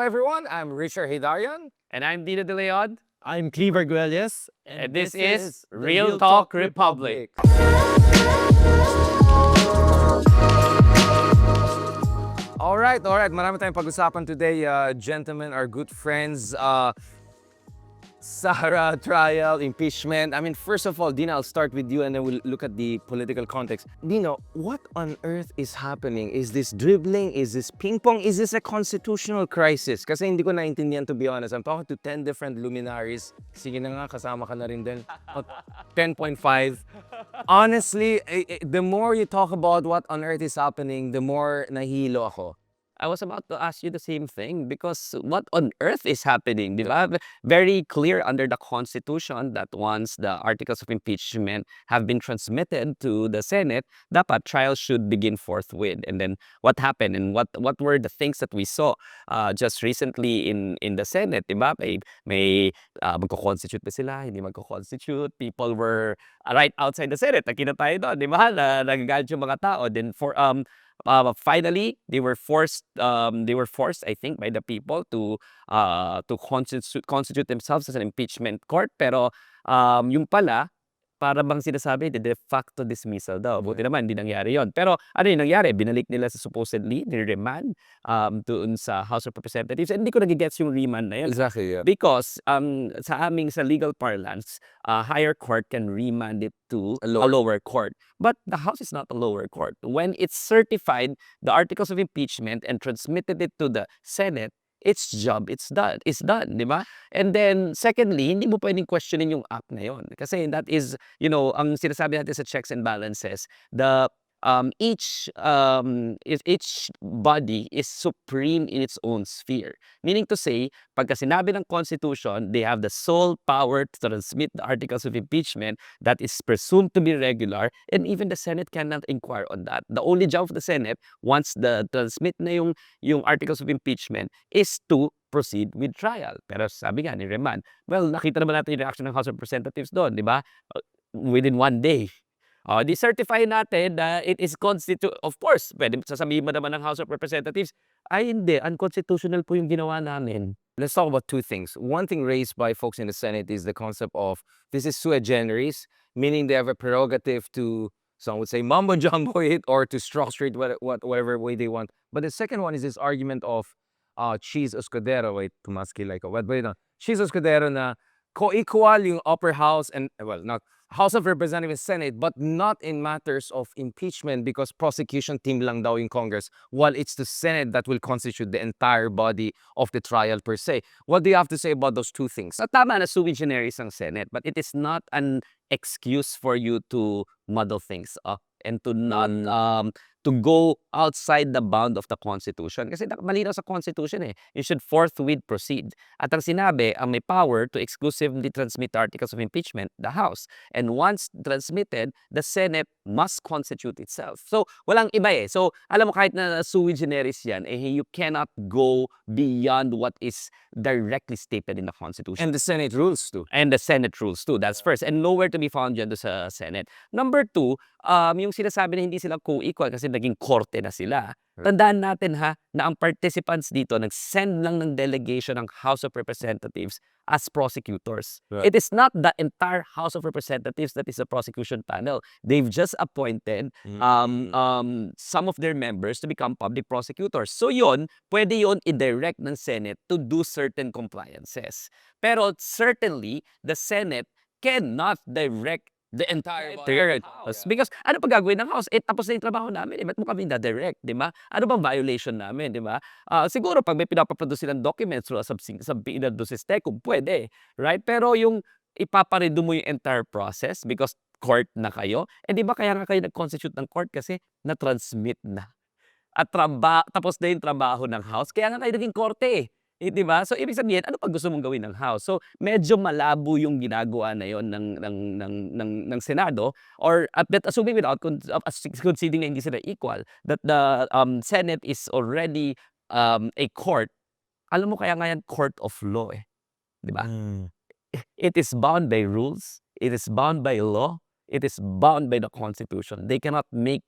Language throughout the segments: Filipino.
everyone, I'm Richard Hidarian. And I'm Dino De Leon. I'm Cleaver Guelius. And this is the Real Talk Republic. All right. Marami tayong pag-usapan today, gentlemen, our good friends. Sara trial, impeachment. I mean, first of all, Dino, I'll start with you and then we'll look at the political context. Dino, what on earth is happening? Is this dribbling? Is this ping pong? Is this a constitutional crisis? Kasi hindi ko naintindihan, to be honest. I'm talking to 10 different luminaries. Sige na nga, kasama ka na rin din. 10.5. Honestly, the more you talk about what on earth is happening, the more nahilo ako. I was about to ask you the same thing because what on earth is happening? Diba? Very clear under the Constitution that once the articles of impeachment have been transmitted to the Senate, dapat trial should begin forthwith. And then what happened and what were the things that we saw just recently in the Senate? Diba? May magko-constitute ba sila? Hindi magko-constitute. People were right outside the Senate. Nakita tayo doon, diba? Nagagalit yung mga tao. Then finally, they were forced. I think, by the people to constitute themselves as an impeachment court. Pero yung pala, para bang sinasabi, the de facto dismissal daw. Buti naman, hindi nangyari yon. Pero ano yung nangyari? Binalik nila sa supposedly, ni-remand doon sa House of Representatives. And hindi ko nagigets yung remand na yun. Exactly, yeah. Because sa legal parlance, higher court can remand it to a lower court. But the House is not a lower court. When it's certified the articles of impeachment and transmitted it to the Senate, its job, it's done, di ba? And then, secondly, hindi mo pwedeng questionin yung act na yon. Kasi that is, ang sinasabi natin sa checks and balances, each body is supreme in its own sphere. Meaning to say, pagka sinabi ng Constitution, they have the sole power to transmit the articles of impeachment that is presumed to be regular, and even the Senate cannot inquire on that. The only job of the Senate, once the transmit na yung articles of impeachment, is to proceed with trial. Pero sabi nga ni remand, well, nakita naman natin yung reaction ng House of Representatives doon, di ba? Within one day. Di-certify natin na it is of course, pwede sasabihin mo naman ng House of Representatives, ay hindi, unconstitutional po yung ginawa namin. Let's talk about two things. One thing raised by folks in the Senate is the concept of this is sui generis, meaning they have a prerogative to, some would say, mumbo-jumbo it or to structure it whatever way they want. But the second one is this argument of Cheese Escudero. Wait, tumaski like a what? But Cheese Escudero na co-equal yung upper house and, well, not House of Representatives, Senate, but not in matters of impeachment because prosecution team lang daw in Congress, while it's the Senate that will constitute the entire body of the trial per se. What do you have to say about those two things? Tama na sui generis ang Senate, but it is not an excuse for you to muddle things up and to not to go outside the bound of the Constitution. Kasi malinaw sa Constitution you should forthwith proceed. At ang sinabi, ang may power to exclusively transmit articles of impeachment, the House. And once transmitted, the Senate must constitute itself. So, walang iba So, alam mo, kahit na sui generis yan, you cannot go beyond what is directly stated in the Constitution. And the Senate rules too. And the Senate rules too. That's first. And nowhere to be found dyan sa Senate. Number two, yung sinasabi na hindi sila co-equal kasi naging korte na sila. Tandaan natin na ang participants dito nag-send lang ng delegation ng House of Representatives as prosecutors. Right. It is not the entire House of Representatives that is a prosecution panel. They've just appointed some of their members to become public prosecutors. So pwede yon i-direct ng Senate to do certain compliances. Pero certainly, the Senate cannot direct the entire House. Because ano pa gagawin ng House? Tapos na yung trabaho namin. Ba't mo kami na-direct? Di ba? Ano bang violation namin? Di ba? Siguro pag may pinapaproduce silang documents sa pinadosiste, kung pwede. Right? Pero yung ipaparedo mo yung entire process because court na kayo. Di ba kaya nga kayo nag-constitute ng court kasi na-transmit na. At tapos na yung trabaho ng House. Kaya nga kayo naging korte di ba? So, ibig sabihin, ano pa gusto mong gawin ng House? So, medyo malabo yung ginagawa na yon ng Senado, or assuming without conceding na hindi sila equal, that the Senate is already a court. Alam mo kaya nga yan, court of law di ba? It is bound by rules. It is bound by law. It is bound by the Constitution. They cannot make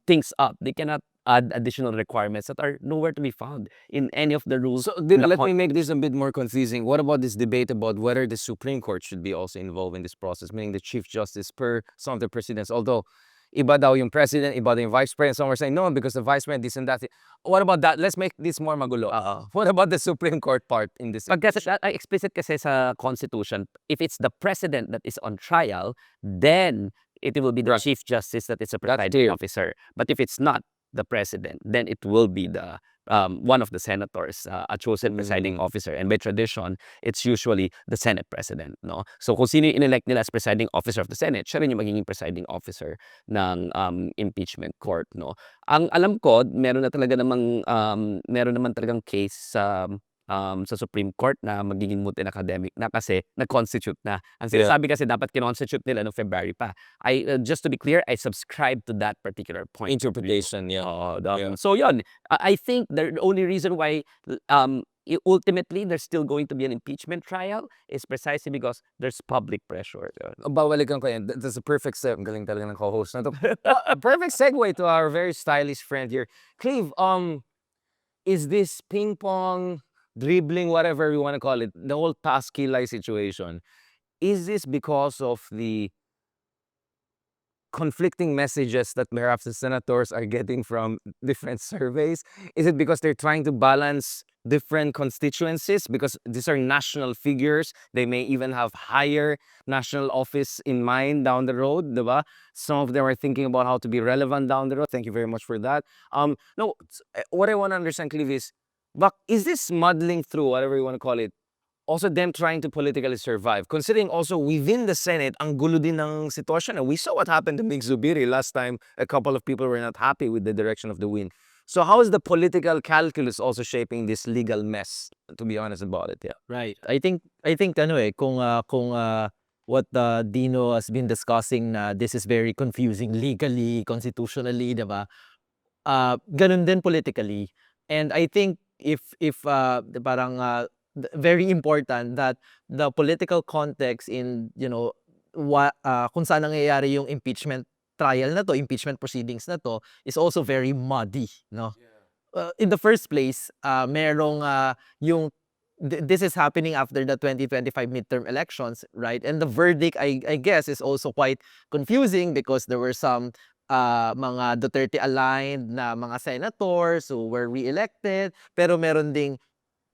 things up. They cannot add additional requirements that are nowhere to be found in any of the rules. So let me make this a bit more confusing. What about this debate about whether the Supreme Court should be also involved in this process, meaning the Chief Justice per some of the presidents? Although, iba daw yung president, iba daw yung vice president. Some are saying, no, because the vice president, this and that. What about that? Let's make this more magulo. What about the Supreme Court part in this? Pagka explicit kasi sa Constitution, if it's the president that is on trial, then it will be the Right. Chief Justice that is a That's presiding clear. officer. But if it's not the president, then it will be the one of the senators, a chosen presiding officer. And by tradition, it's usually the Senate president, no? So kung sino yung inelect nila as presiding officer of the Senate, siya rin yung magiging presiding officer ng impeachment court, no? Ang alam ko, meron naman talagang case sa Supreme Court na magiging moot and academic na kasi nag-constitute na. Ang sinasabi kasi dapat kinonstitute nila noong February pa. Just to be clear, I subscribe to that particular point. Interpretation, yeah. So yun, I think the only reason why ultimately there's still going to be an impeachment trial is precisely because there's public pressure. Babalikan ko yan. That's a perfect segue. Galing talaga ng co-host na to. A perfect segue to our very stylish friend here. Cleve, is this ping pong, dribbling, whatever you want to call it, the whole task-kilay situation, is this because of the conflicting messages that perhaps the senators are getting from different surveys? Is it because they're trying to balance different constituencies? Because these are national figures. They may even have higher national office in mind down the road, diba? Some of them are thinking about how to be relevant down the road. Thank you very much for that. No, what I want to understand, Cleve, is this muddling through, whatever you want to call it, also them trying to politically survive? Considering also within the Senate, ang gulo din ng sitwasyon. And we saw what happened to Mig Zubiri last time. A couple of people were not happy with the direction of the wind. So how is the political calculus also shaping this legal mess, to be honest about it? Yeah. Right. I think kung what Dino has been discussing na this is very confusing legally, constitutionally, diba? Ganun din politically. And I think if very important that the political context in kung saan nangyayari yung impeachment trial na to, impeachment proceedings na to, is also very muddy, no? In the first place, merong yung this is happening after the 2025 midterm elections, right? And the verdict, I guess, is also quite confusing because there were some mga Duterte aligned na mga senators who were re-elected, pero meron ding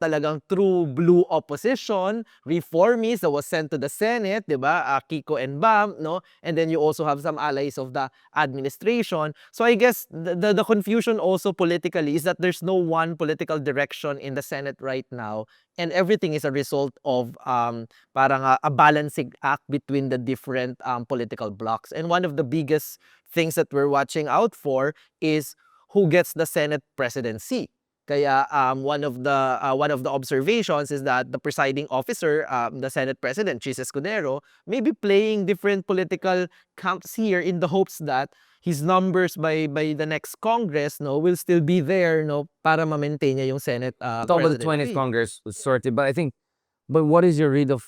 talagang true blue opposition, reformists that was sent to the Senate, di ba? Kiko and Bam, no? And then you also have some allies of the administration. So I guess the confusion also politically is that there's no one political direction in the Senate right now, and everything is a result of parang a balancing act between the different political blocks. And one of the biggest things that we're watching out for is who gets the Senate presidency. Kaya one of the observations is that the presiding officer, the Senate President, Chis Escudero, may be playing different political camps here in the hopes that his numbers by the next Congress, no, will still be there, no, para ma-maintain niya yung Senate Talk about the 20th presidency. Congress was sorted, but what is your read of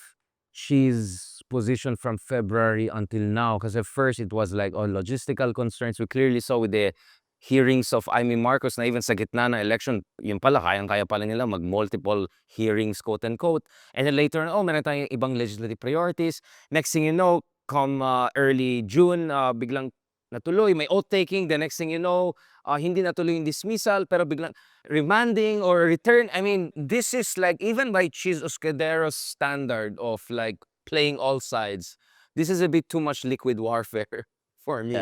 Xi's position from February until now? Because at first it was like, logistical concerns. We clearly saw with the hearings of Marcos na even sa gitna ng election, yun pala, kayang-kaya pala nila mag-multiple hearings, quote-unquote. And then later on, meron tayong ibang legislative priorities. Next thing you know, come early June, biglang natuloy, may oath-taking. The next thing you know, hindi natuloy yung dismissal, pero biglang remanding or return. I mean, this is like, even by Chis Escudero's standard of like playing all sides, this is a bit too much liquid warfare for me.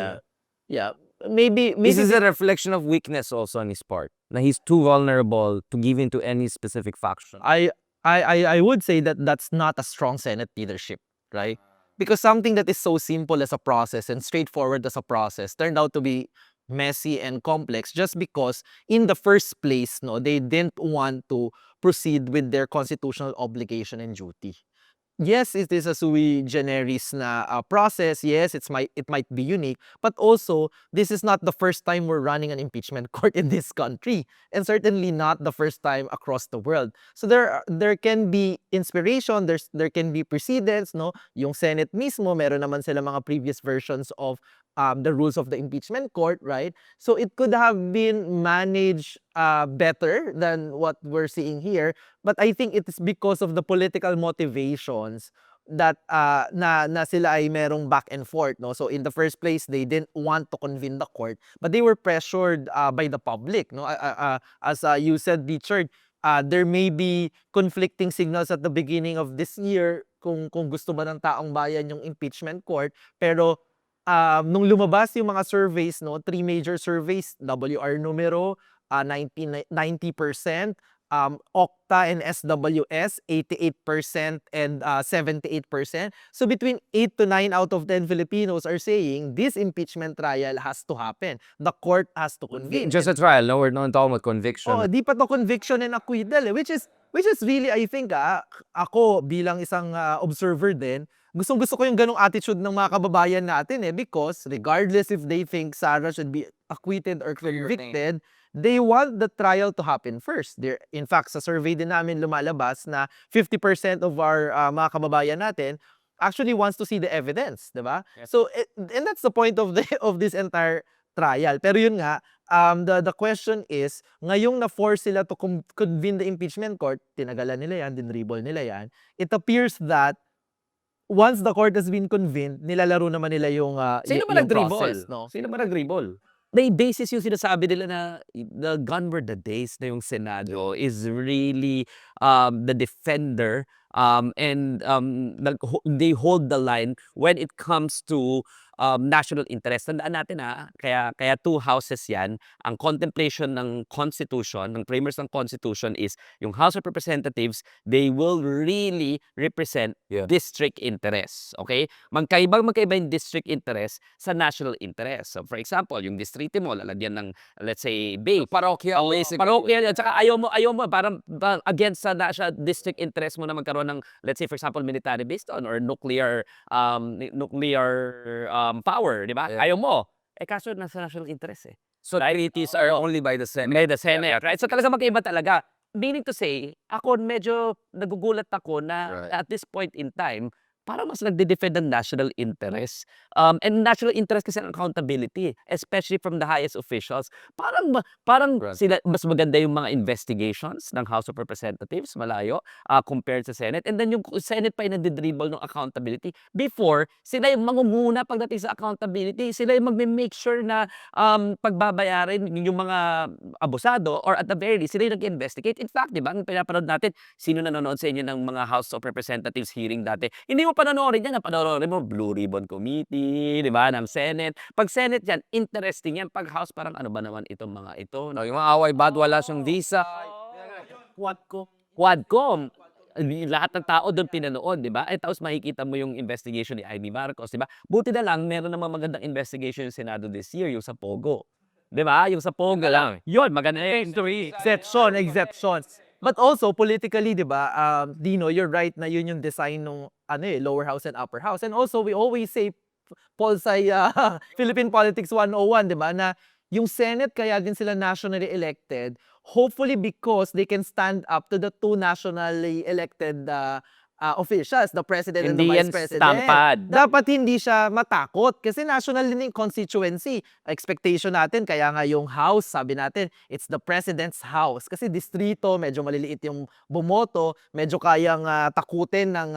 Yeah. Maybe This is a reflection of weakness also on his part. Na he's too vulnerable to give in to any specific faction. I would say that that's not a strong Senate leadership, right? Because something that is so simple as a process and straightforward as a process turned out to be messy and complex just because in the first place, no, they didn't want to proceed with their constitutional obligation and duty. Yes, it is a sui generis na process. Yes, it might be unique, but also this is not the first time we're running an impeachment court in this country, and certainly not the first time across the world. So there can be inspiration. There can be precedents, no? Yung Senate mismo, meron naman sila mga previous versions of the rules of the impeachment court, right? So it could have been managed better than what we're seeing here. But I think it is because of the political motivations that na sila ay merong back and forth, no? So in the first place, they didn't want to convene the court, but they were pressured by the public, no? As you said, Richard, there may be conflicting signals at the beginning of this year kung gusto ba ng taong bayan yung impeachment court, pero nung lumabas yung mga surveys, no, 3 major surveys, WR numero, 90%, Okta and SWS, 88% and 78%. So between 8 to 9 out of 10 Filipinos are saying this impeachment trial has to happen. The court has to convene. Just a trial. No, we're not talking about conviction. Oh, di pa to conviction and acquittal, which is really, I think, ako bilang isang observer din, gustong-gusto ko yung ganong attitude ng mga kababayan natin, because regardless if they think Sara should be acquitted or convicted, they want the trial to happen first. In fact, sa survey din namin lumalabas na 50% of our mga kababayan natin actually wants to see the evidence, 'di ba? Yes. So and that's the point of this entire trial. Pero yun nga, the question is, ngayong na-force sila to convene the impeachment court, tinagalan nila yan, dinribble nila yan, it appears that once the court has been convened, nilalaro naman nila yung Sino ba yung process, nag-dribble? no? Sino ba nag-dribble? May basis yung sinasabi nila na the gone were the days na yung Senado is really the defender and they hold the line when it comes to national interest. Tandaan natin kaya 2 houses yan. Ang contemplation ng Constitution, ng framers ng Constitution is yung House of Representatives, they will really represent district interests. Okay? Magkaiba yung district interest sa national interest. So for example, yung distrito mo, lalagyan ng, let's say, base. Parochial, basically. Parochial. At saka ayaw mo, parang against sa district interest mo na magkaroon ng, let's say, for example, military based on or nuclear power, di ba? Yeah. Ayaw mo. Kaso nasa national interest So treaties are only by the Senate. By the Senate, right? So talaga magkaiba talaga. Meaning to say, ako medyo nagugulat ako na at this point in time, parang mas nagde-defend ng national interest. And national interest kasi ang accountability, especially from the highest officials. Parang sila, mas maganda yung mga investigations ng House of Representatives, malayo, compared sa Senate. And then yung Senate pa yung nagde-dribble ng accountability. Before, sila yung mangunguna pagdating sa accountability. Sila yung magme-make sure na pagbabayarin yung mga abusado or at the very least, sila yung nag-investigate. In fact, di ba, ang pinapanood natin, sino nanonood sa inyo ng mga House of Representatives hearing dati? Hindi mo panonoorin yan, panonoorin mo Blue Ribbon Committee, di ba, ng Senate. Pag Senate yan, interesting yan. Pag House, parang ano ba naman itong mga ito? No, yung mga away bad, wala siyang visa. Quadcom. Lahat ng tao doon pinanood, di ba? Tapos makikita mo yung investigation ni Amy Marcos, di ba? Buti na lang, meron namang magandang investigation yung Senado this year, yung sa Pogo. Di ba? Yung sa Pogo lang. Yun, maganda yung history. Exceptions. But also, politically, di ba, Dino, you're right na yun yung design ng lower house and upper house. And also, we always say, Paul say, Philippine Politics 101, di ba, na yung Senate, kaya din sila nationally elected, hopefully because they can stand up to the 2 nationally elected officials, the president and the Hindi vice yan president. stampad. Dapat hindi siya matakot kasi national din yung constituency. Expectation natin, kaya nga yung house, sabi natin, it's the president's house. Kasi distrito, medyo maliliit yung bumoto, medyo kayang takutin ng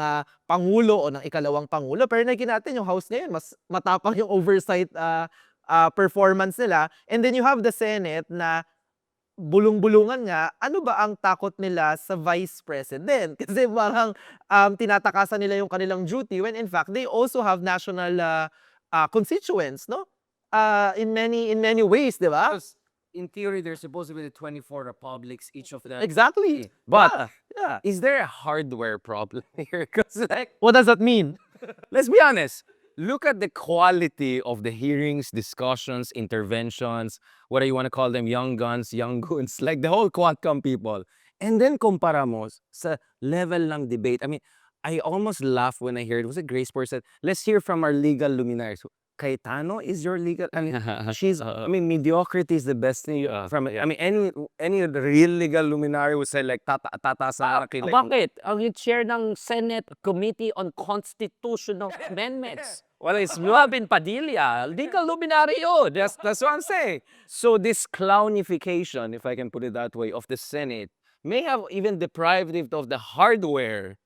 pangulo o ng ikalawang pangulo. Pero nakikita natin yung house ngayon, mas matapang yung oversight performance nila. And then you have the Senate na bulong-bulungan nga, ano ba ang takot nila sa vice president? Kasi parang tinatakasan nila yung kanilang duty when in fact they also have national constituents, no? In many ways, di ba? Because in theory, there's supposed to be the 24 republics, each of them. Exactly. But Yeah. is there a hardware problem here? Because like, What does that mean? let's be honest. Look at the quality of the hearings, discussions, interventions, whatever you want to call them, young guns, young goons, like the whole Quadcom people. And then kumpara mo sa level ng debate. I mean, I almost laughed when I heard, was it Grace Poor said, let's hear from our legal luminaries. Cayetano is your legal, I mean, mediocrity is the best thing from, I mean, any real legal luminary would say like, Tata Sara. Bakit? Ang chair ng Senate Committee on Constitutional Amendments. Well, it's Robin Padilla. Legal luminary yun. That's what I'm saying. So this clownification, if I can put it that way, of the Senate may have even deprived it of the hardware.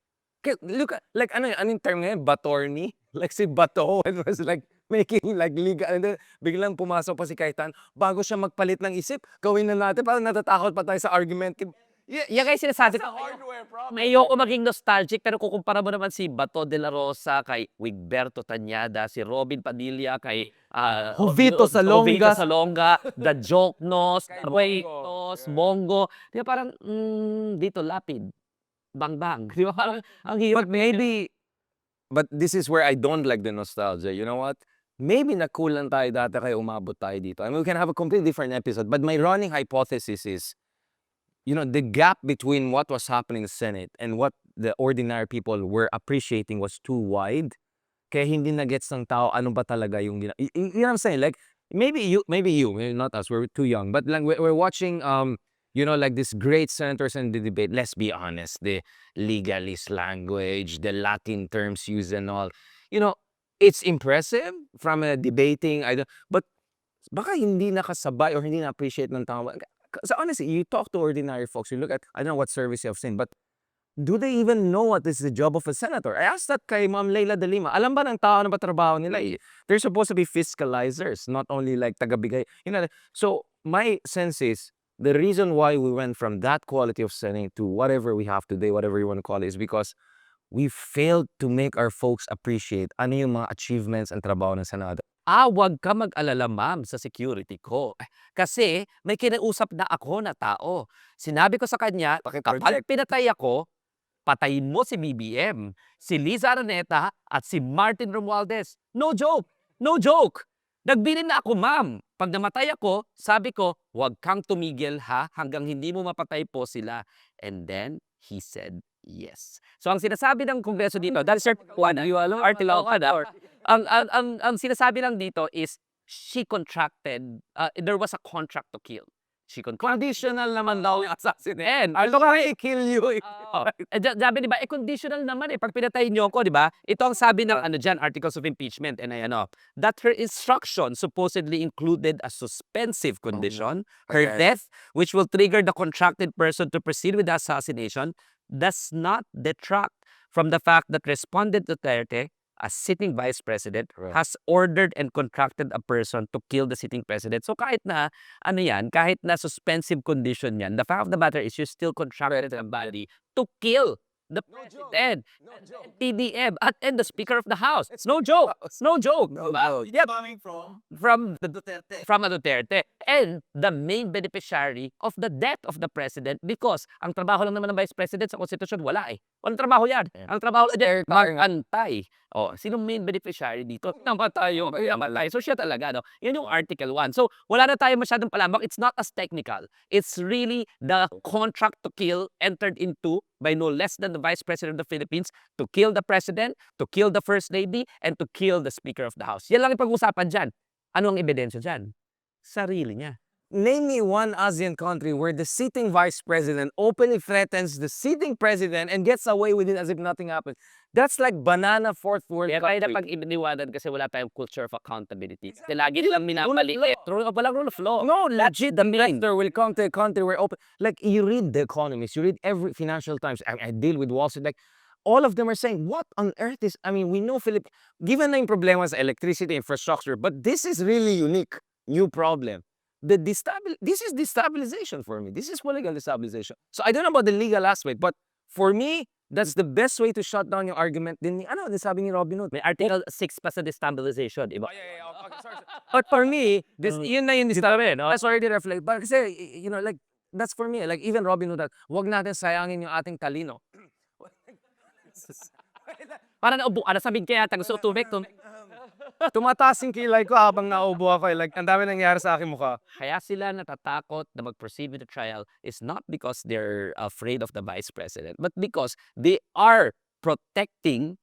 Look at, like, anong term ngayon? Batorni? Like si Bato, it was like making like legal, and then biglang pumasok pa si Kaitan, bago siya magpalit ng isip, gawin na natin, parang natatakot pa tayo sa argument. Yan kayo sinasabi ko. Hardware problem. May ayoko maging nostalgic, pero kukumpara mo naman si Bato de la Rosa kay Wigberto Tañada, si Robin Padilla kay Jovito Salonga. Salonga, The Joknos, Kay Ruetos, Bongo. Bongo. Di ba parang, dito lapid, bang. Di ba parang, ang hirap. But this is where I don't like the nostalgia. You know what? Maybe nakulan tayo dati kaya umabot tayo dito. I mean, we can have a completely different episode. But my running hypothesis is, you know, the gap between what was happening in the Senate and what the ordinary people were appreciating was too wide. Kaya hindi na gets ng tao ano ba talaga yung you know what I'm saying? Like maybe not us, we're too young, but like we're watching you know, like this great senators in the debate. Let's be honest, the legalist language, the Latin terms used and all. You know, it's impressive from a debating, but baka hindi nakasabay or hindi na-appreciate ng tao. So honestly, you talk to ordinary folks, you look at, I don't know what service you have seen, but do they even know what is the job of a senator? I asked that kay Ma'am Leila de Lima. Alam ba ng tao ano ba trabaho nila? They're supposed to be fiscalizers, not only like tagabigay. You know, so my sense is, the reason why we went from that quality of Senate to whatever we have today, whatever you want to call it, is because we failed to make our folks appreciate ano yung mga achievements and trabaho ng Senado. Wag ka mag-alala, ma'am, sa security ko. Kasi may kinausap na ako na tao. Sinabi ko sa kanya, kapag pinatay ako, patayin mo si BBM, si Liza Araneta, at si Martin Romualdez. No joke! No joke! Nagbilin na ako, ma'am. Pag namatay ako, sabi ko, huwag kang tumigil ha, hanggang hindi mo mapatay po sila. And then, he said yes. So, ang sinasabi ng Kongreso dito, dahil Article 1, ang sinasabi lang dito is, she contracted, there was a contract to kill. Conditional naman daw yung assassinate. And, Ano ka i-kill you? sabi, di ba, conditional naman pag pinatay niyo ko, di ba? Ito ang sabi ng dyan, Articles of Impeachment, and that her instruction supposedly included a suspensive condition, her death, which will trigger the contracted person to proceed with the assassination, does not detract from the fact that Respondent Duterte, as sitting vice president, has ordered and contracted a person to kill the sitting president. So kahit na, kahit na suspensive condition yan, the fact of the matter is you still contracted somebody to kill the president, PDM, and the Speaker of the House. It's no joke. No joke. Yep. Coming From the Duterte. a Duterte. And the main beneficiary of the death of the president, because ang trabaho lang naman ng vice president sa konstitusyon, wala Walang trabaho yan. Ang trabaho lang mag-antay. Sino main beneficiary dito? Namatay yung mamatay. So siya talaga, no? Yan yung Article 1. So wala na tayo masyadong palambak. It's not as technical. It's really the contract to kill entered into by no less than the Vice President of the Philippines to kill the President, to kill the First Lady, and to kill the Speaker of the House. Yan lang yung pag-usapan dyan. Ano ang ebidensya dyan? Sarili niya. Name me one ASEAN country where the sitting vice president openly threatens the sitting president and gets away with it as if nothing happened. That's like banana fourth world Kaya tayo country. pag iniwanan kasi wala tayong culture of accountability. Kasi lagi nilang minapaliit. Walang rule of law. No, legit, the minister will come to a country where open, like you read The Economist, you read every Financial Times, I deal with Wall Street, like all of them are saying, what on earth is, I mean, we know given na yung problema sa electricity infrastructure, but this is really unique, new problem. This is destabilization for me. This is political destabilization. So I don't know about the legal aspect, but for me, that's the best way to shut down yung argument din ni, sabi ni Robin Hood. May Article 6 pa sa destabilization, diba? Okay, sorry. But for me, yun na yung Sabi, no? that's already reflect. But kasi, you know, like, that's for me. Like, even Robin Hood, that, wag natin sayangin yung ating talino. Parang naubo ka na sabihin kaya gusto tumik. Tumataas yung kilay ko habang naubo ako. Like, ang dami nangyari sa aking mukha. Kaya sila natatakot na mag-proceed with the trial is not because they're afraid of the vice president, but because they are protecting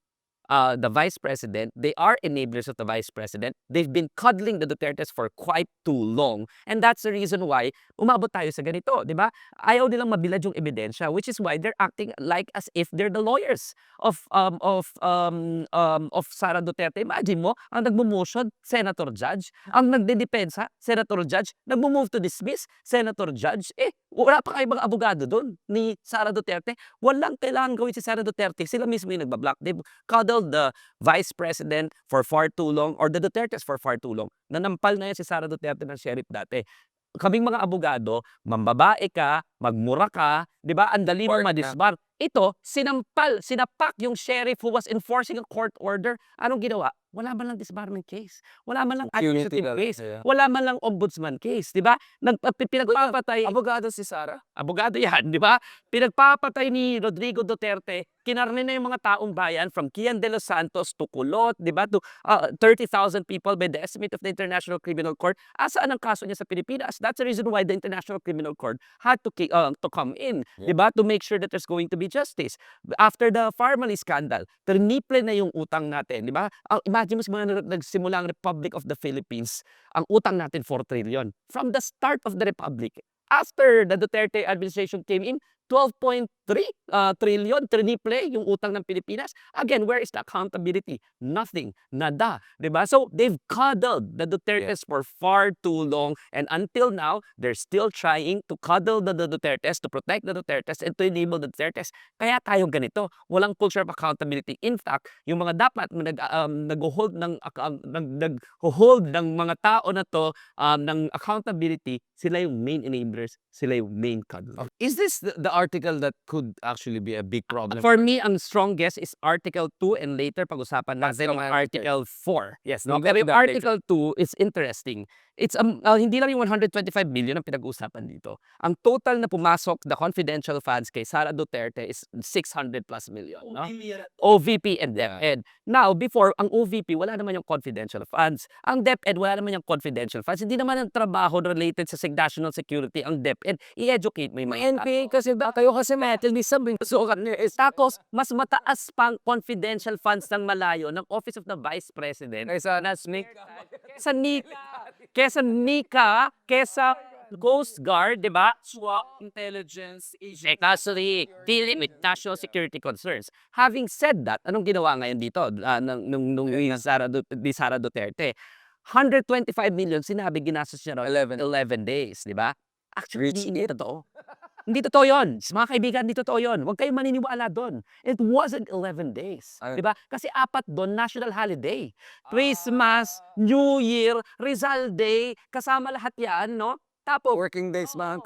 the Vice President. They are enablers of the Vice President. They've been cuddling the Dutertes for quite too long. And that's the reason why umabot tayo sa ganito, di ba? Ayaw nilang mabilad yung ebidensya, which is why they're acting like as if they're the lawyers of Sara Duterte. Imagine mo, ang nagmo-motion, Senator Judge. Ang nagdedepensa, Senator Judge. Nagmo-move to dismiss, Senator Judge. Wala pa kayong mga abogado doon ni Sara Duterte. Walang kailangan gawin si Sara Duterte. Sila mismo yung nagbablock. They've cuddled the Vice President for far too long, or the Dutertes for far too long. Nanampal na yan si Sara Duterte ng sheriff dati. Kaming mga abogado, mambabae ka, magmura ka, di ba? Ang dali mo madisbar. Ito, sinapak yung sheriff who was enforcing a court order. Anong ginawa? Wala man lang disbarment case. Wala man lang administrative case. Wala man lang ombudsman case, di ba? Pinagpapatay. Abogado si Sara? Abogado yan, di ba? Pinagpapatay ni Rodrigo Duterte, kinarne na yung mga taong bayan from Kian de los Santos to Kulot, di ba? To 30,000 people by the estimate of the International Criminal Court. Asaan ang kaso niya sa Pilipinas? That's the reason why the International Criminal Court had to come in, di ba? To make sure that there's going to be justice. After the Farmally scandal, triple na yung utang natin, di ba? Imagine mo sa mga nagsimulang Republic of the Philippines, ang utang natin 4 trillion. From the start of the Republic, after the Duterte administration came in, 12.3 trillion, triple yung utang ng Pilipinas. Again, where is the accountability? Nothing. Nada. Diba? So, they've cuddled the Dutertes for far too long, and until now, they're still trying to cuddle the Dutertes, to protect the Dutertes, and to enable the Dutertes. Kaya tayo ganito. Walang culture of accountability. In fact, yung mga dapat nag-hold ng mga tao na to ng accountability, sila yung main enablers, sila yung main cuddlers. Is this the article that could actually be a big problem? For me, ang strongest is Article 2, and later pag-usapan natin ang Article 4. Yes, no? Pero yung Article 2 is interesting. It's hindi lang yung 125 million ang pinag-uusapan dito. Ang total na pumasok, the confidential funds kay Sara Duterte is 600 plus million. No? OVP and DepEd. Now, before, ang OVP, wala naman yung confidential funds. Ang DepEd, wala naman yung confidential funds. Hindi naman ang trabaho related sa national security ang DepEd. I-educate mo yung mga NPA kasi ba kayo kasi metal ni sabi pasukan niyo is tapos, mas mataas pang confidential funds ng malayo ng Office of the Vice President kaysa kesa NICA, kesa Coast Guard, di ba? intelligence Actually, dealing with national security concerns. Having said that, anong ginawa ngayon dito nung ni Sara Duterte? 125 million, sinabi ginastos niya raw 11 days, di ba? Actually, hindi totoo. Hindi totoo yun. Mga kaibigan, hindi totoo yun. Huwag kayong maniniwala doon. It wasn't 11 days. Diba? Kasi 4 doon, national holiday. Christmas, New Year, Rizal Day, kasama lahat yan, no? Tapos, working days mga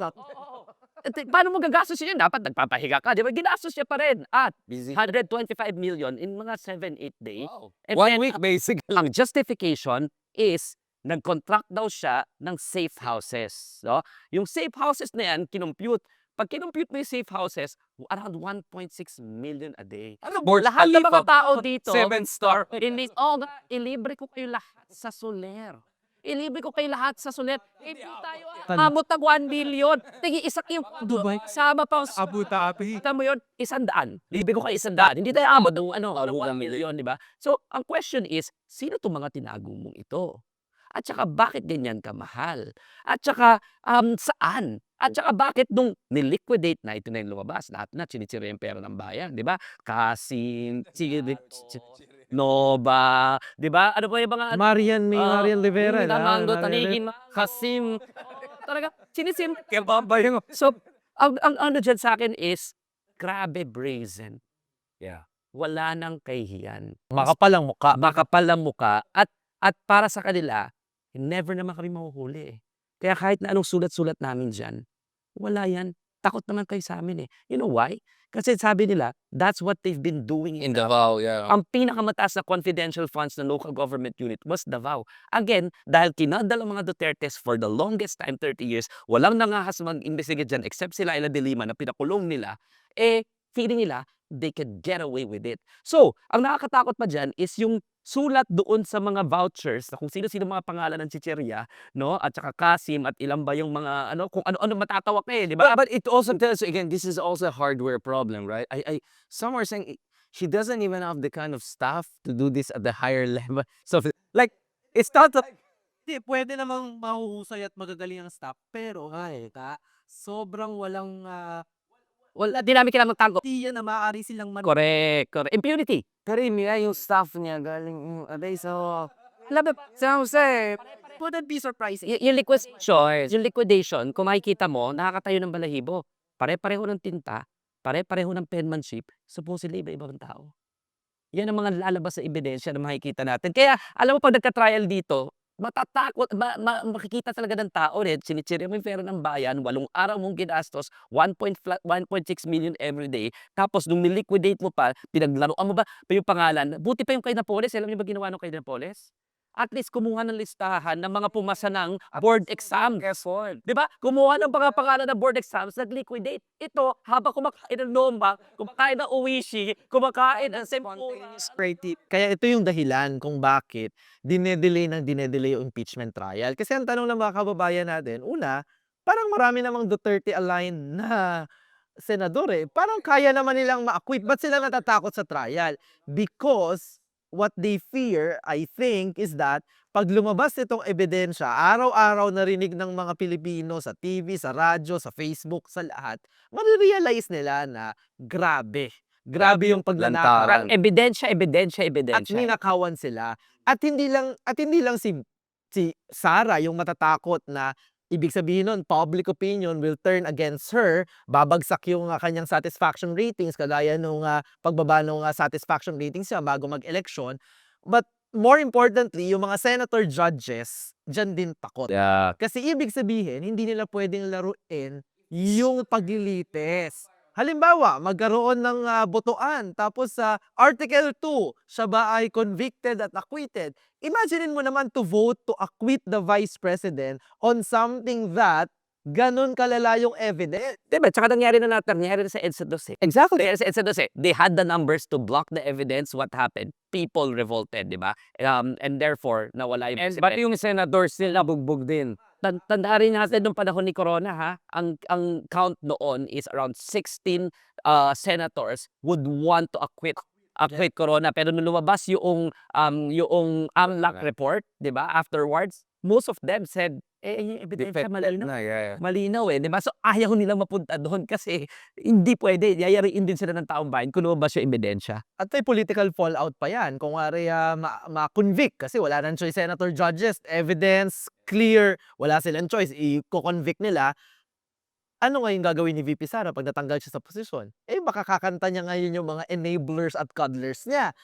paano mo gagastos yun? Dapat nagpapahiga ka. Di ba? Ginastos niya pa rin. At busy. 125 million in mga 7-8 days. Wow. And 1 then, week basically. ang justification is nag-contract daw siya ng safe houses. No? Yung safe houses na yan, kinumpute. Pag kinumpute mo yung safe houses, around 1.6 million a day. Lahat ng mga tao dito, 7-star. ilibre ko kayo lahat sa Soler. Ilibre ko kayo lahat sa Soler. Hindi tayo amot ng 1 billion. Isa yung Dubai. Sama pa Abu Dhabi. Kita mo yun, 100. Libre ko kayo 100. Hindi tayo amot ng 1 million, di ba? So, ang question is, sino itong mga tinago mong ito? At saka, bakit ganyan kamahal? At saka, saan? At saka, bakit nung niliquidate na ito na yung lumabas, lahat na chinisira yung pera ng bayan, di ba? Kasim, Nova, di ba? Ano pa yung mga... Marian Rivera. Mango, Tanigin, Kasim. Talaga, sinisim. Yung... So, ang ano dyan sa akin is, grabe brazen. Yeah. Wala nang kahihiyan. Makapalang muka. Makapalang muka. At para sa kanila, never naman kami mahuhuli eh. Kaya kahit na anong sulat-sulat namin dyan, wala yan. Takot naman kayo sa amin eh. You know why? Kasi sabi nila, that's what they've been doing In Davao, yeah. Ang pinakamataas na confidential funds ng local government unit was Davao. Again, dahil kinadal ang mga Dutertes for the longest time, 30 years, walang nangahas mag-investigate dyan except sila Ila de Lima na pinakulong nila, feeling nila, they could get away with it. So, ang nakakatakot pa dyan is yung sulat doon sa mga vouchers na kung sino-sino mga pangalan ng chicherya, no? At saka Kasim at ilan ba yung mga kung ano-ano matatawag na eh, di ba? But it also tells you again, this is also a hardware problem, right? Some are saying she doesn't even have the kind of staff to do this at the higher level. So like, it's not like Hindi, pwede namang mahuhusay at magagaling ang staff, pero sobrang walang Wala, di namin kailangan magtanggol. tiyan na maaari silang Correct, correct. Impunity. pero yun nga, yung staff niya galing aday sa alam mo, San Jose. wouldn't be surprising. Yung liquidation, kung makikita mo, nakakatayo ng balahibo. Pare-pareho ng tinta, pare-pareho ng penmanship, supposedly iba-ibang tao. Yan ang mga lalabas sa ebidensya na makikita natin. Kaya, alam mo, pag nagka-trial dito, matatakot, makikita talaga ng tao rin, sinitsiri mo yung pera ng bayan, 8 araw mong ginastos, 1.6 million every day, tapos nung niliquidate mo pa, pinaglaruan mo ba yung pangalan, buti pa yung kay Napoles, alam niyo ba ginawa nung kay Napoles? At least kumuha ng listahan ng mga pumasa ng board exam. Di ba? Kumuha ng mga pangalan ng board exams, nag-liquidate. Ito, habang kumakain ng lomba, kumakain ng uwishi, kumakain ng sempura. Kaya ito yung dahilan kung bakit dinedelay yung impeachment trial. Kasi ang tanong ng mga kababayan natin, una, parang marami namang Duterte-aligned na senador eh. Parang kaya naman nilang ma-acquit. Ba't sila natatakot sa trial? Because what they fear, I think, is that pag lumabas itong ebidensya, araw-araw narinig ng mga Pilipino sa TV, sa radyo, sa Facebook, sa lahat, marirealize nila na grabe. Grabe yung pagnanakaw. Parang ebidensya. At ninakawan sila. At hindi lang si Sara yung matatakot na ibig sabihin nun, public opinion will turn against her, babagsak yung kanyang satisfaction ratings, kagaya nung pagbaba nung satisfaction ratings niya bago mag-election. But more importantly, yung mga senator judges, dyan din takot. Yeah. Kasi ibig sabihin, hindi nila pwedeng laruin yung paglilitis. Halimbawa, magkaroon ng botoan, tapos sa Article 2, siya ba ay convicted at acquitted? Imaginein mo naman to vote to acquit the Vice President on something that ganun kalala yung evidence. Diba? Tsaka nangyari na sa EDSA 2. Exactly. Sa EDSA 2. They had the numbers to block the evidence. What happened? People revolted, di ba? And therefore, nawala yung... And pati yung senador still nabugbog din. Tanda rin natin nung panahon ni Corona, ha? Ang count noon is around 16 senators would want to acquit Corona. Pero nung lumabas yung AMLAC report, di ba? Afterwards, most of them said, yung ebidensya malinaw. Malinaw eh, di ba? So ayaw nilang mapunta doon kasi hindi pwede. Yayariin din sila ng taong bayan kung lumabas yung ebidensya. At may political fallout pa yan. Kung ma-convict kasi wala nang choice senator judges, evidence, clear, wala silang choice, i-convict nila. Ano ngayon gagawin ni VP Sara pag natanggal siya sa posisyon? Eh baka kakanta niya ngayon yung mga enablers at cuddlers niya.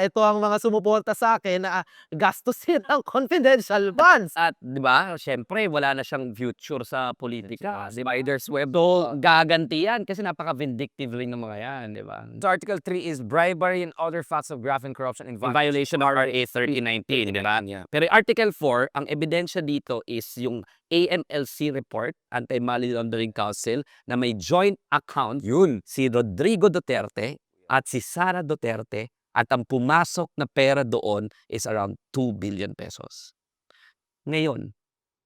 Ito ang mga sumuporta sa akin na gastusin ang confidential funds. At di ba, syempre wala na siyang future sa politika. Di ba? Spider's web. So gaganti yan kasi napaka-vindictive rin ng mga yan, di ba? So Article 3 is bribery and other facts of graft and corruption in In violation of RA 3019, di ba? Yeah. Pero Article 4, ang ebidensya dito is yung AMLC report, Anti-Money Laundering Council, na may joint account Yun. si Rodrigo Duterte at si Sara Duterte, at ang pumasok na pera doon is around 2 billion pesos. Ngayon,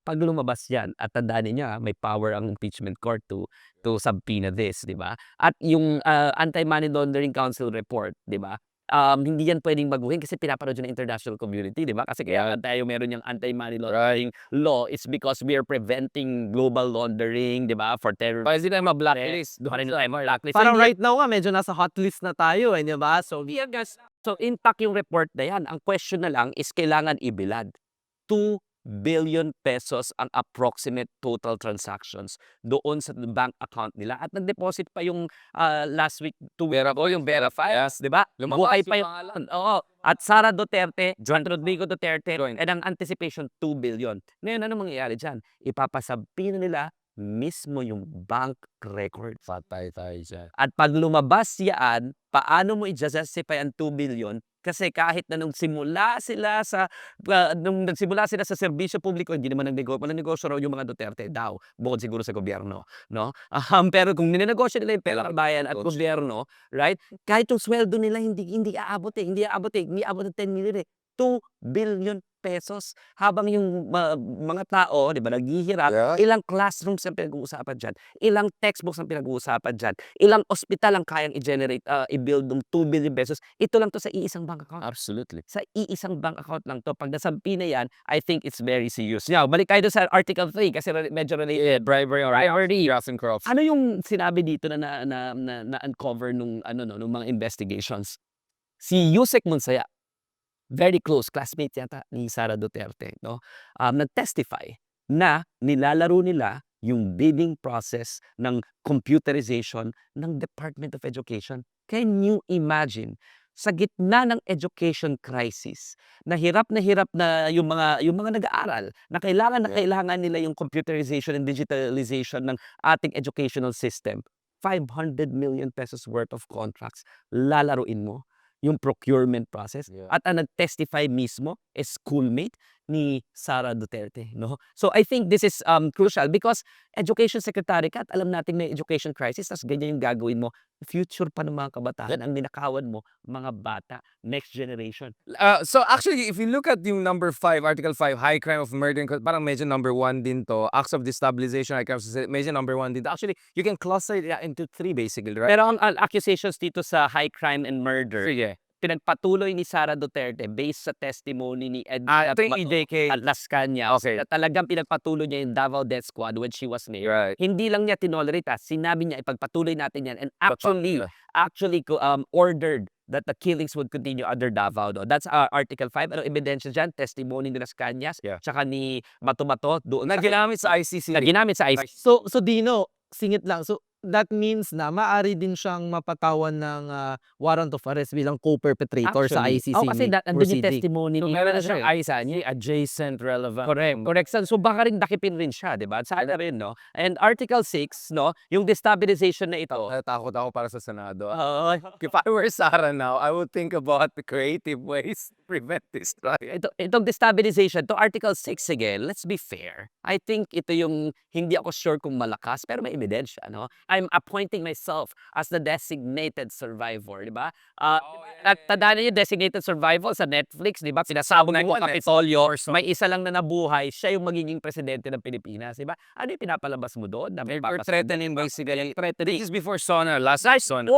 pag lumabas yan, at tandaan niya, may power ang impeachment court to subpoena this, di ba? At yung Anti-Money Laundering Council report, di ba? Hindi yan pwedeng baguhin kasi pinapanood yun ng international community, di ba? Kasi kaya tayo meron yung anti-money laundering law, it's because we are preventing global laundering, di ba? For terror. Pwede tayo ma-blacklist. Blacklist. Parang right now nga, medyo nasa hot list na tayo, di ba? So, So intact yung report na yan. Ang question na lang is kailangan ibilad. 2 billion pesos ang approximate total transactions doon sa bank account nila. At nag-deposit pa yung last week to yung verify. Yes, di ba? Buhay pa yung oo. At Sara Duterte, Rodrigo Duterte, and ang anticipation 2 billion. Ngayon, ano mangyayari dyan? Ipapasabpina nila mismo yung bank record. Patay tayo dyan. At pag lumabas yan, paano mo i-justify ang 2 billion? Kasi kahit na nung nagsimula sila sa serbisyo publiko, hindi naman nagnegosyo raw yung mga Duterte daw, bukod siguro sa gobyerno, no? Pero kung ninegosyo nila yung pera ng bayan at gobyerno, right? Kahit yung sweldo nila hindi aabot ng 10 million eh. 2 billion pesos habang yung mga tao, di ba, naghihirap, Yeah. ilang classrooms ang pinag-uusapan dyan, ilang textbooks ang pinag-uusapan dyan, ilang ospital ang kayang i-generate, i-build ng 2 billion pesos. Ito lang to sa iisang bank account. Absolutely. Sa iisang bank account lang to. Pag nasampi na yan, I think it's very serious. Now, balik tayo sa Article 3 kasi medyo related. Bribery or graft and corruption. Ano yung sinabi dito na uncover nung nung mga investigations? Si Yusek Monsaya, very close classmate yata ni Sara Duterte, no? Nag-testify na nilalaro nila yung bidding process ng computerization ng Department of Education. Can you imagine? Sa gitna ng education crisis, na hirap na yung mga nag-aaral, na kailangan nila yung computerization and digitalization ng ating educational system. 500 million pesos worth of contracts, lalaruin mo yung procurement process. Yeah. At ang nag-testify mismo is schoolmate ni Sara Duterte, no? So I think this is crucial because education secretary ka at alam natin na education crisis, tas ganyan yung gagawin mo. Future pa ng mga kabataan ang ninakawan mo, mga bata, next generation. So actually, if you look at yung number 5, Article 5, high crime of murder, parang medyo number 1 din to. Acts of destabilization, high crime, medyo number 1 din to. Actually, you can cluster it into 3 basically, right? Pero ang accusations dito sa high crime and murder, Sige. pinagpatuloy ni Sara Duterte based sa testimony ni Ito yung EJK. Las Cañas. Okay. Na talagang pinagpatuloy niya yung Davao Death Squad when she was mayor. Right. Hindi lang niya tinolerate, sinabi niya ipagpatuloy natin yan and actually Yeah. ordered that the killings would continue under Davao. That's Article 5. Ano ebidensya dyan? Testimony ni Las Cañas, Yeah. tsaka ni Matumato. Na ginamit sa ICC. Na ginamit sa ICC. So Dino, singit lang. So that means na maaari din siyang mapatawan ng warrant of arrest bilang co-perpetrator sa ICC kasi andun yung proceeding. testimony So, ni meron na siyang Isa niya. adjacent relevant. Correct. So baka rin dakipin rin siya, 'di ba? Sana rin, no? And Article 6, no, yung destabilization na ito. Natatakot ako para sa Senado. Oo. If I were Sara now, I would think about the creative ways to prevent this. Itong destabilization, to Article 6 again, let's be fair. I think ito yung hindi ako sure kung malakas pero may ebidensya, no? I'm appointing myself as the designated survivor, 'di ba? Tandaan niyo designated survivor sa Netflix, 'di ba? Sinasabog mo ang Kapitolyo, may isa lang na nabuhay, siya yung magiging presidente ng Pilipinas, 'di ba? Ano yung pinapalabas mo doon? Or threatening basically. This is before Sona, last Sona.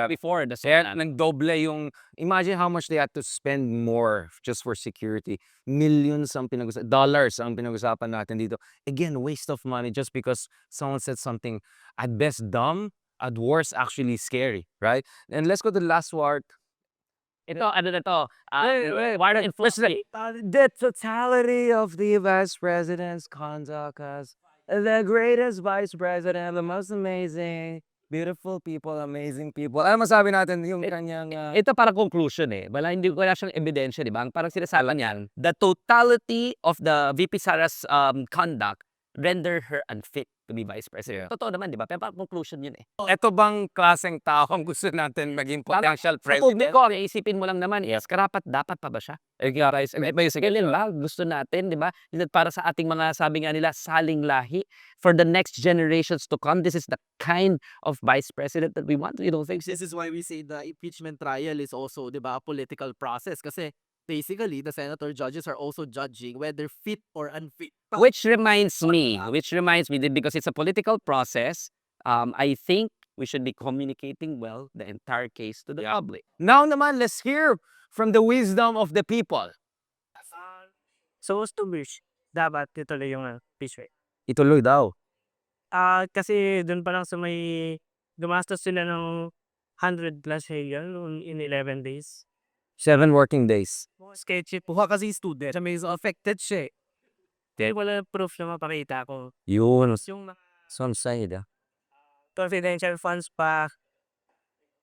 Before the Kaya nagdoble yung, imagine how much they had to spend more just for security. Millions ang dollars ang pinag-usapan natin dito. Again, waste of money just because someone said something at best dumb, at worst actually scary, right? And let's go to the last part. Ito, ano na to? Wait. The totality of the vice president's conduct as the greatest vice president, the most amazing, beautiful people, amazing people. Ano masabi natin yung kanyang... Ito parang conclusion Wala, hindi ko wala siyang ebidensya, di ba? Parang sinasabi niyan, the totality of the VP Sara's conduct render her unfit to be vice president. Yeah. Totoo naman, di ba? Pero parang conclusion yun Ito bang klaseng tao ang gusto natin maging potential Sa publiko, president? isipin mo lang naman, dapat pa ba siya? Kailan ba? Gusto natin, di ba? Para sa ating mga, sabi nga nila, saling lahi. For the next generations to come, this is the kind of vice president that we want. You don't think? This is why we say the impeachment trial is also, di ba, a political process. Kasi basically, the senator judges are also judging whether fit or unfit. Which reminds me, that because it's a political process, I think we should be communicating well the entire case to the public. Now naman, let's hear from the wisdom of the people. So, to wish, dapat ituloy yung impeachment. Ituloy daw. Kasi dun pa lang sa may gumastos sila ng 100 plus million in 11 days. 7 working days. Sketchy po. Buha kasi student. Siya may affected siya. Dahil wala proof na mapakita ko. Yun. Yung mga Some side. confidential funds pa,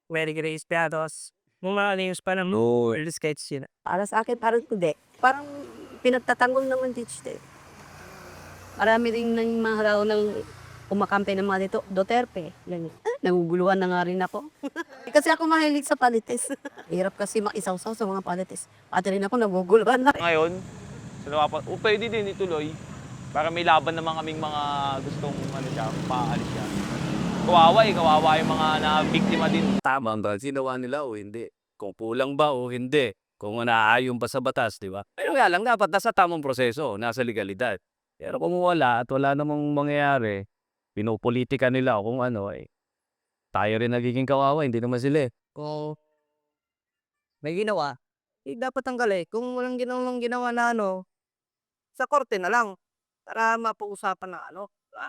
very grace piados, mga names pa ng No. sketch yun. Para sa akin, parang hindi. Parang pinagtatanggol naman dito siya. Marami rin ng mga raw ng kumakampay ng mga dito, Duterte. Naguguluhan na nga rin ako. Kasi ako mahilig sa politics. Hirap kasi makisaw-saw sa mga politics. Pati rin ako naguguluhan na. Ngayon, pwede din ituloy para may laban naman kaming mga gustong paalis siya. Kawawa yung mga na-biktima din. Tama ba? Ginawa nila o hindi? Kung kulang ba o hindi? kung naaayon pa sa batas, 'di ba? Pero nga lang dapat nasa tamang proseso, nasa legalidad. Pero kung wala at wala namang mangyayari, pinopolitika nila kung ano, tayo rin nagiging kawawa, hindi naman sila, Kung may ginawa, dapat tanggalin. Kung walang ginawang ginawa na ano, sa korte na lang para mapag-usapan na ano, 'di ba?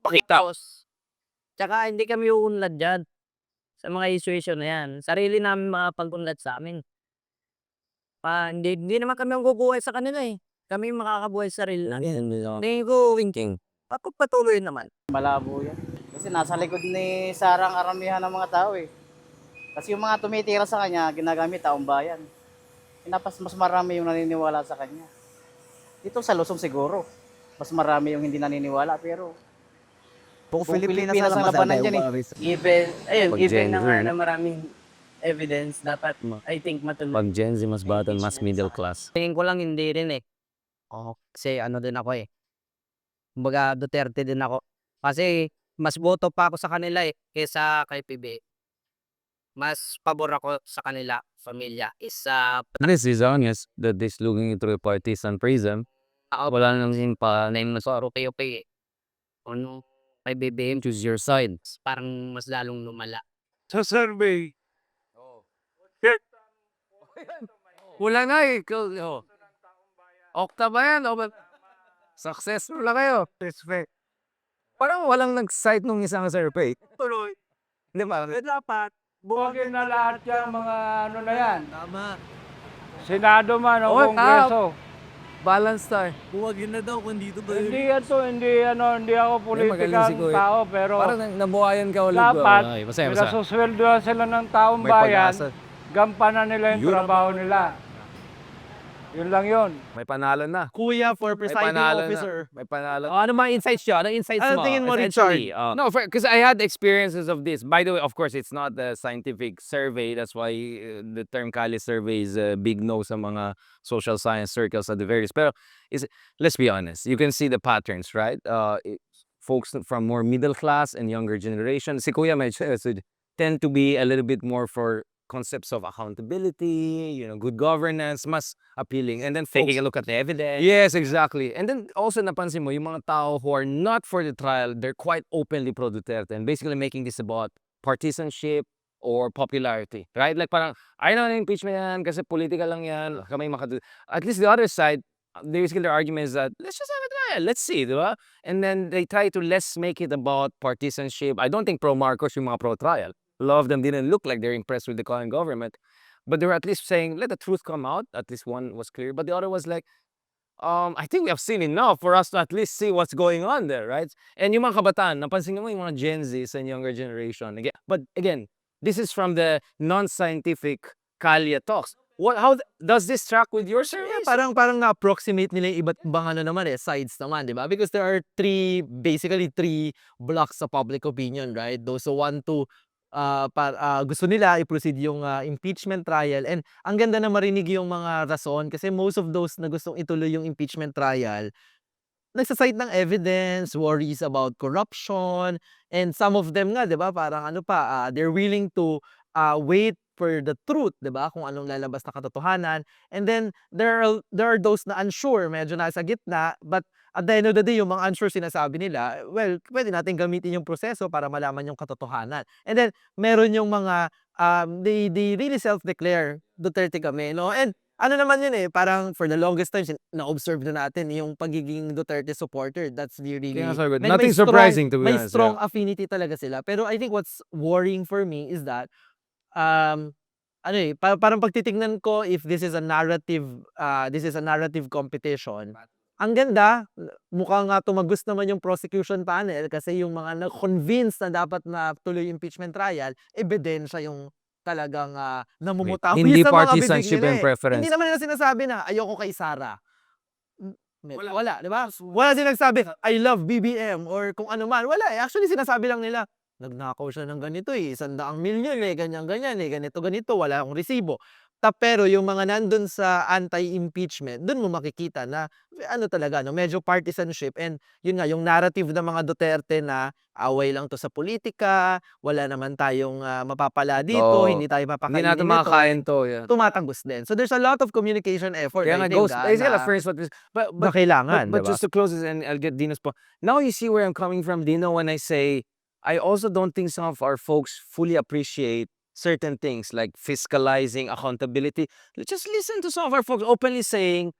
Pakita. Tapos, tsaka hindi kami uunlad diyan sa mga issue na 'yan. Sarili namin makakapag-unlad sa'min. Hindi naman kami ang bubuhay sa kanila, eh. Kami yung makakabuhay sa sarili namin. Tingin ko, Thinking. papagpatuloy naman. Malabo yan. Kasi nasa likod ni Sara ang karamihan ng mga tao eh. Kasi yung mga tumitira sa kanya, ginagamit taong bayan. Mas marami yung naniniwala sa kanya. Dito sa Luzon siguro, mas marami yung hindi naniniwala pero Buong buong Pilipinas ang labanan dyan eh. Even na nga na maraming evidence, dapat, I think, matuloy. Pag Gen Z mas bata, mas middle class. Tingin ko lang hindi rin eh. Kasi ano din ako eh. Kumbaga Duterte din ako. Kasi mas boto pa ako sa kanila eh, kaysa kay PB. Mas pabor ako sa kanila, pamilya, is This is honest that this looking into a partisan prism. Wala nang sin pa name na sa okay. Ano, kay BBM, choose your side. parang mas lalong lumala. Sa survey. Wala nga eh. Okta ba yan? Successful na kayo. Respect. Parang walang nag-cite nung isang survey. Tuloy. Di ba? Dapat, buwagin na lahat yung mga ano na yan. Tama. Senado man o Oh, Kongreso. Balance tayo. Buwagin na daw kung dito ba Hindi yan to, hindi ako magaling politikang si Kuya. tao, pero Parang nabuhayan ka ulit. dapat, Masaya. pinasusweldohan sila ng taong May bayan, pag-asa. gampanan nila yung Yun trabaho nila. Yun lang yun. May panalo na. Kuya for May presiding panalo officer. na. May panalo. Ano mga insights siya? Ano insights Ano mo? tingin mo, Essentially, no, because I had experiences of this. By the way, of course, it's not a scientific survey. That's why the term Kali survey is a big no sa mga social science circles at the various. Pero let's be honest. You can see the patterns, right? Folks from more middle class and younger generation. Si Kuya medyo tend to be a little bit more for concepts of accountability, good governance, mas appealing. And then Taking a look at the evidence. yes, exactly. And then also napansin mo, yung mga tao who are not for the trial, they're quite openly pro-Duterte and basically making this about partisanship or popularity, right? Like parang, ayaw na ng impeachment yan kasi political lang yan, kami at least the other side, basically their argument is that, let's just have a trial, let's see, di ba? And then they try to less make it about partisanship. I don't think pro-Marcos yung mga pro-trial. A lot of them didn't look like they're impressed with the current government, but they were at least saying, let the truth come out. At least one was clear, but the other was like, I think we have seen enough for us to at least see what's going on there, right? And yung mga kabataan, napansin mo yung mga Gen Zs and younger generation. But again, this is from the non-scientific Kalya talks. How does this track with your survey? Parang na-approximate nila yung iba't ibang sides naman, di ba? Because there are basically three blocks of public opinion, right? Those who want to gusto nila i-proceed yung impeachment trial, and ang ganda na marinig yung mga rason kasi most of those na gustong ituloy yung impeachment trial nagsasite ng evidence, worries about corruption, and some of them nga, 'di ba, parang they're willing to wait for the truth, 'di ba, kung anong lalabas na katotohanan. And then there are those na unsure, medyo nasa gitna, but at the end of the day, yung mga unsure sinasabi nila, well, pwede natin gamitin yung proseso para malaman yung katotohanan. And then meron yung mga they really self-declare Duterte kami, no? And ano naman yun parang for the longest time, na-observe na natin yung pagiging Duterte supporter. That's really, Kaya nga sabi ko, may nothing strong- surprising to be may honest, strong affinity talaga sila. Pero I think what's worrying for me is that, parang pagtitignan ko if this is a narrative competition. Ang ganda, mukhang tumagos naman yung prosecution panel kasi yung mga na-convince na dapat na tuloy yung impeachment trial, ebidensya yung talagang namumutawi Hindi sa mga bibig partisanship nila and preference. Hindi naman nila sinasabi na ayoko kay Sara. Wala, di ba? Wala silang nagsabi, I love BBM or kung ano man. Wala Actually, sinasabi lang nila, nagnakaw siya ng ganito 100 milyon ganyan, ganito, wala akong resibo. Pero yung mga nandun sa anti-impeachment, dun mo makikita na ano talaga, no, medyo partisanship, and yun nga, yung narrative ng mga Duterte na away lang to sa politika, wala naman tayong mapapala dito, Oo. hindi tayo Hindi papakainin natin nito, makakain to, yeah. tumatagos din. So there's a lot of communication effort, Kaya I nga, think, ghost, basically, na, first, na kailangan, but diba? just to close this, and I'll get Dino's point. Now you see where I'm coming from, Dino, when I say I also don't think some of our folks fully appreciate certain things like fiscalizing, accountability. Just listen to some of our folks openly saying,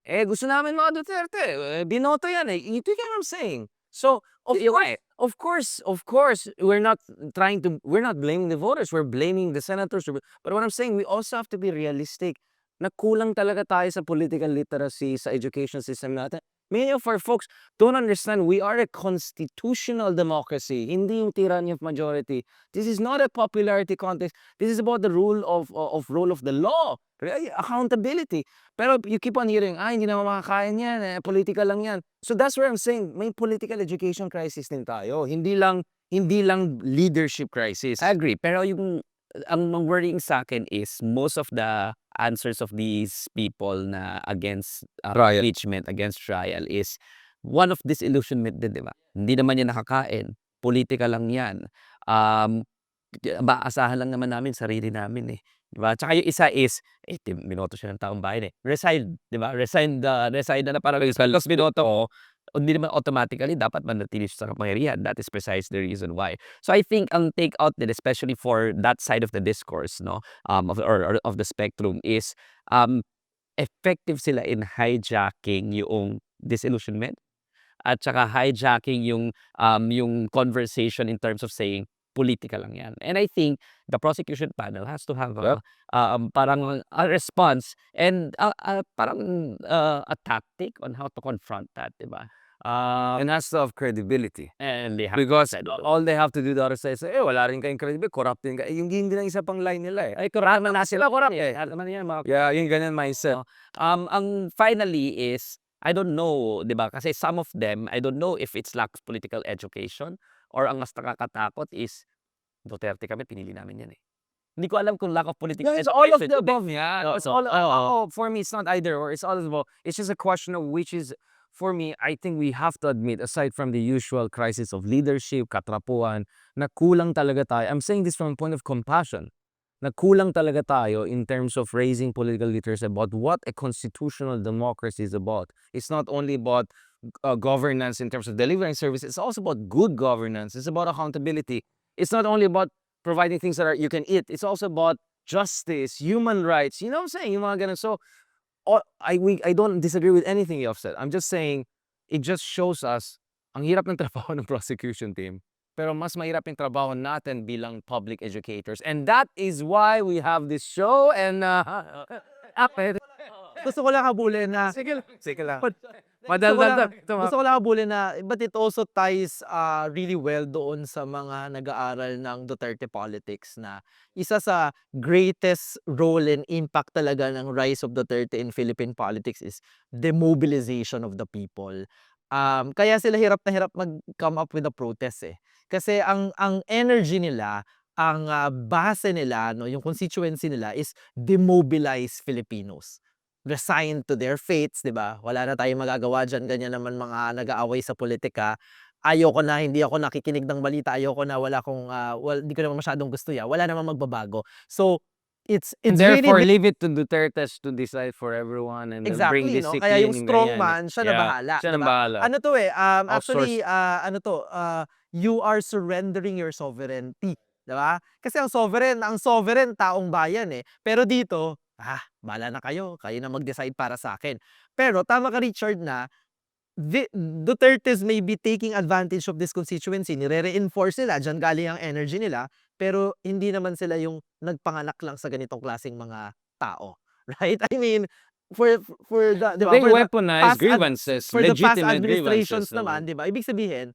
gusto namin mga Duterte, binoto yan eh. You get what I'm saying? So, of course, we're not blaming the voters, we're blaming the senators. But what I'm saying, we also have to be realistic. Na kulang talaga tayo sa political literacy, sa education system natin. Many of our folks don't understand we are a constitutional democracy, hindi yung tyranny of majority. This is not a popularity contest. This is about the rule of role of the law, accountability. Pero you keep on hearing, hindi naman makakain yan, political lang yan. So that's where I'm saying, may political education crisis din tayo. Hindi lang leadership crisis. I agree. Pero ang worrying sa akin is most of the answers of these people na against Trial. impeachment, against trial is one of disillusionment din, di ba? Hindi naman yan nakakain. Politika lang yan. Maasahan lang naman namin sarili namin eh. Di ba? Tsaka yung isa is, binoto siya ng taong bayan eh. Resign, di ba? Resign na parang tapos binoto ko. Hindi naman automatically dapat manatili siya sa kapangyarihan. That is precisely the reason why. So I think ang take out din, especially for that side of the discourse, no, of the spectrum, is effective sila in hijacking yung disillusionment at saka hijacking yung conversation in terms of saying politika lang yan. And I think the prosecution panel has to have parang a response and parang a tactic on how to confront that, di ba? And has to have credibility. And they have Because said, all they have to do the other side is say, wala rin kayong credibility, corrupt din kayo. Yung hindi lang isa pang line nila eh. ay, corrupt na sila, corrupt eh. Alam yan, mga Yeah, yung ganyan mindset. ang finally is, I don't know, di ba? Kasi some of them, I don't know if it's lack of political education or ang mas nakakatakot is Duterte kami, pinili namin yan eh. Hindi ko alam kung lack of political Yeah, it's education. all of the above, yeah. Oh, It's so, all, for me, it's not either or. It's all of the above. It's just a question of which is, for me, I think we have to admit, aside from the usual crisis of leadership, katrapuan, na kulang talaga tayo. I'm saying this from a point of compassion. Na kulang talaga tayo in terms of raising political literacy about what a constitutional democracy is about. It's not only about governance in terms of delivering service. It's also about good governance. It's about accountability. It's not only about providing things that you can eat. It's also about justice, human rights. You know what I'm saying? Yung mga ganun. So, I don't disagree with anything you have said. I'm just saying, it just shows us, ang hirap ng trabaho ng prosecution team. Pero mas mahirap yung trabaho natin bilang public educators. And that is why we have this show. And, Gusto ko lang habulin na, sige lang. gusto ko lang habulin na, but it also ties really well doon sa mga nag-aaral ng Duterte politics, na isa sa greatest role and impact talaga ng rise of Duterte in Philippine politics is the mobilization of the people. Kaya sila hirap na hirap mag-come up with a protest eh. Kasi ang energy nila, ang base nila, no, yung constituency nila is demobilize Filipinos. Resigned to their fates, di ba? Wala na tayong magagawa dyan, ganyan naman mga nag-aaway sa politika. Ayoko na, hindi ako nakikinig ng balita, ayoko na, hindi ko naman masyadong gusto yan. Wala namang magbabago. So, it's Therefore, really, leave it to Duterte to decide for everyone and exactly, bring no? discipline. Kaya yung strong ganyan. man, siya na Yeah, bahala. siya na diba? bahala. Ano to eh, actually, Outsource. you are surrendering your sovereignty. Diba? Kasi ang sovereign, taong bayan eh. Pero dito, bahala na kayo na mag-decide para sa akin. Pero tama ka, Richard, na Duterte's may be taking advantage of this constituency, nire-reinforce nila, dyan galing ang energy nila, pero hindi naman sila yung nagpanganak lang sa ganitong klaseng mga tao. Right? I mean, for the, diba, They for the weaponize past grievances, for the past legitimate administrations grievances naman, di ba? Ibig sabihin,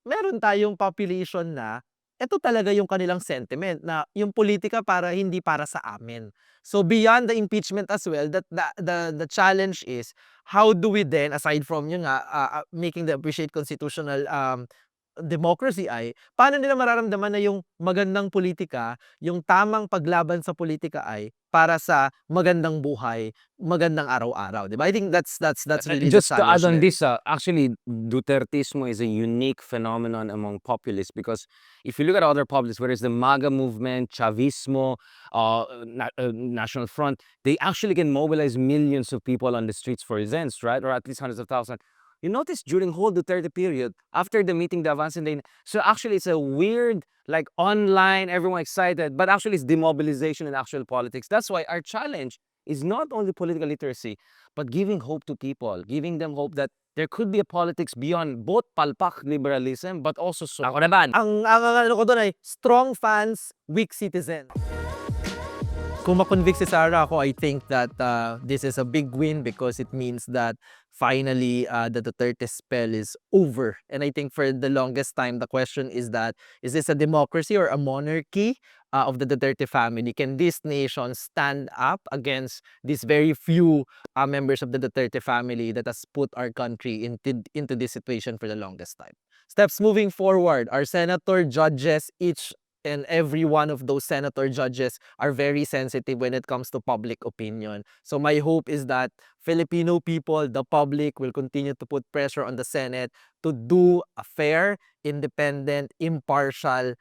meron tayong population na ito talaga yung kanilang sentiment, na yung politika hindi para sa amin. So beyond the impeachment as well, that the challenge is how do we then, aside from yun nga, making the appreciate constitutional democracy ay, paano nila mararamdaman na yung magandang politika, yung tamang paglaban sa politika ay para sa magandang buhay, magandang araw-araw, 'di ba? I think that's really the Just to add challenge on there. this, actually, Dutertismo is a unique phenomenon among populists because if you look at other populists, whether it's the MAGA movement, Chavismo, National Front, they actually can mobilize millions of people on the streets for events, right? Or at least hundreds of thousands. You notice during whole Duterte period, after the meeting, the advance and so actually it's a weird, like online, everyone excited, but actually it's demobilization in actual politics. That's why our challenge is not only political literacy, but giving hope to people, giving them hope that there could be a politics beyond both palpak liberalism, but also Ako naman, Ang ano ko doon ay strong fans, weak citizen. Kung makonvict si Sara ako, I think that this is a big win because it means that finally the Duterte spell is over. And I think for the longest time, the question is that, is this a democracy or a monarchy of the Duterte family? Can this nation stand up against these very few members of the Duterte family that has put our country into this situation for the longest time? Steps moving forward, our senator judges, each and every one of those senator judges are very sensitive when it comes to public opinion. So my hope is that Filipino people, the public, will continue to put pressure on the Senate to do a fair, independent, impartial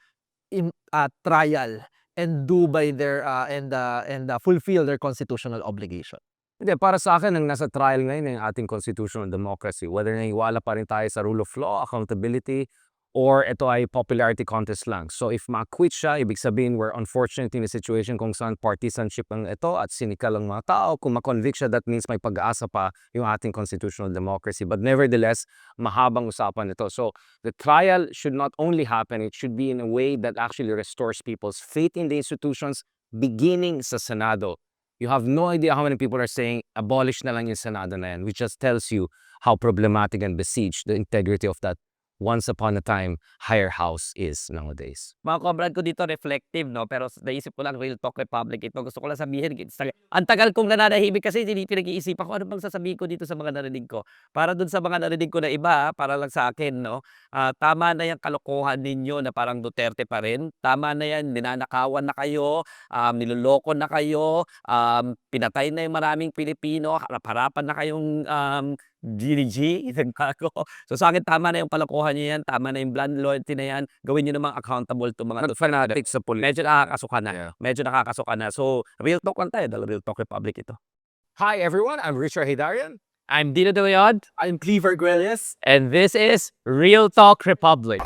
trial and do by their and fulfill their constitutional obligation. Hindi, para sa akin, ang nasa trial ngayon ang ating constitutional democracy. Whether naiwala pa rin tayo sa rule of law, accountability, or ito ay popularity contest lang. So if ma-quit siya, ibig sabihin we're unfortunately in a situation kung saan partisanship ang ito at cynical ang mga tao. Kung ma-convict siya, that means may pag-asa pa yung ating constitutional democracy. But nevertheless, mahabang usapan ito. So the trial should not only happen, it should be in a way that actually restores people's faith in the institutions, beginning sa Senado. You have no idea how many people are saying abolish na lang yung Senado na yan, which just tells you how problematic and besieged the integrity of that once upon a time higher house is nowadays. mga komrad ko dito reflective, no? Pero naisip ko lang, Real Talk Republic ito. Gusto ko lang sabihin, ang tagal kong nananahimik kasi pinag-iisipan ko ano bang sasabihin ko dito sa mga narinig ko. Para dun sa mga narinig ko na iba, para lang sa akin, no? Tama na yung kalokohan ninyo na parang Duterte pa rin. Tama na yan, ninanakawan na kayo, niloloko na kayo, pinatay na yung maraming Pilipino, harap-harapan na kayong GDG, nagbago. So sa akin, tama na yung kalokohan niyo yan, tama na yung blind loyalty na yan, gawin niyo namang accountable to mga Nag-fanatic sa Medyo nakakasuka na. Yeah. Medyo nakakasuka na. So, Real Talk lang tayo dahil Real Talk Republic ito. Hi everyone, I'm Richard Hidarian. I'm Dino De Leon, I'm Cleaver Guelles. and this is Real Talk Republic.